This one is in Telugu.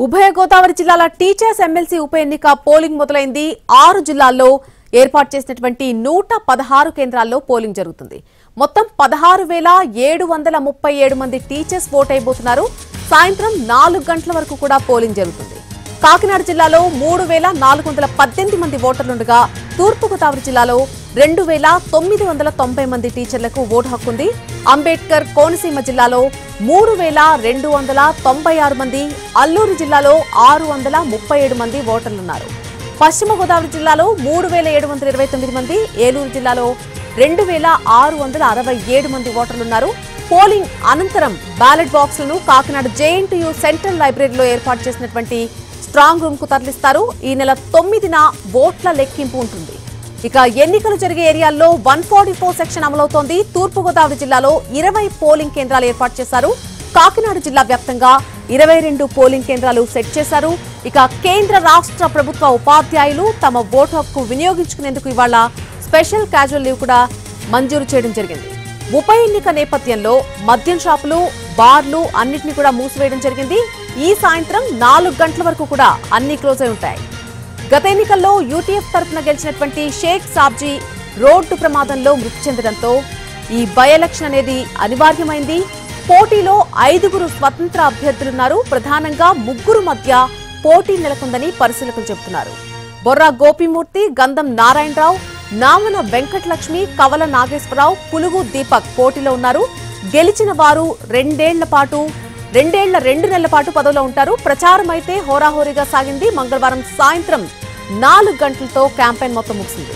ఉభయ గోదావరి జిల్లాల టీచర్స్ ఎమ్మెల్సీ ఉప ఎన్నిక పోలింగ్ మొదలైంది. 6 జిల్లాల్లో ఏర్పాటు చేసినటువంటి 116 కేంద్రాల్లో పోలింగ్ జరుగుతుంది. మొత్తం 16,737 మంది టీచర్స్ ఓట్ అయిపోతున్నారు. సాయంత్రం 4 గంటల వరకు కూడా పోలింగ్ జరుగుతుంది. కాకినాడ జిల్లాలో 3,418 మంది ఓటర్లుండగా తూర్పు గోదావరి జిల్లాలో 2,990 మంది టీచర్లకు ఓటు హక్కుంది. అంబేద్కర్ కోనసీమ జిల్లాలో 3,296 మంది, అల్లూరు జిల్లాలో 637 మంది ఓటర్లున్నారు. పశ్చిమ గోదావరి జిల్లాలో 3,729 మంది, ఏలూరు జిల్లాలో 2,667 మంది ఓటర్లున్నారు. పోలింగ్ అనంతరం బ్యాలెట్ బాక్సులను కాకినాడ జేఎన్టీయూ సెంట్రల్ లైబ్రరీలో ఏర్పాటు చేసినటువంటి స్ట్రాంగ్ రూమ్ కు తరలిస్తారు. ఈ నెల 9న ఓట్ల లెక్కింపు ఉంటుంది. ఇక ఎన్నికలు జరిగే ఏరియాల్లో 144 సెక్షన్ అమలవుతోంది. తూర్పు గోదావరి జిల్లాలో 20 పోలింగ్ కేంద్రాలు ఏర్పాటు చేశారు. కాకినాడ జిల్లా వ్యాప్తంగా 22 పోలింగ్ కేంద్రాలు సెట్ చేశారు. ఇక కేంద్ర రాష్ట్ర ప్రభుత్వ ఉపాధ్యాయులు తమ ఓటు హక్కు వినియోగించుకునేందుకు ఇవాళ స్పెషల్ క్యాజువల్ లీవ్ కూడా మంజూరు చేయడం జరిగింది. ఉప ఎన్నిక నేపథ్యంలో మద్యం షాపులు, బార్లు అన్నింటినీ కూడా మూసివేయడం జరిగింది. ఈ సాయంత్రం 4 గంటల వరకు కూడా అన్ని క్లోజ్ అయి ఉంటాయి. గత ఎన్నికల్లో యూటీఎఫ్ తరఫున గెలిచినటువంటి షేక్ సాబ్జీ రోడ్డు ప్రమాదంలో మృతి చెందడంతో ఈ బై ఎలక్షన్ అనేది అనివార్యమైంది. పోటీలో 5 స్వతంత్ర అభ్యర్థులున్నారు. ప్రధానంగా 3 మధ్య పోటీ నెలకొందని పరిశీలకులు చెబుతున్నారు. బొర్రా గోపిమూర్తి, గంధం నారాయణరావు, నామన వెంకటలక్ష్మి, కవల నాగేశ్వరరావు, పులుగు దీపక్ పోటీలో ఉన్నారు. గెలిచిన వారు 2 నెలల పాటు పదవిలో ఉంటారు. ప్రచారం అయితే హోరాహోరీగా సాగింది. మంగళవారం సాయంత్రం 4 గంటలతో క్యాంపెయిన్ మొత్తం ముగిసింది.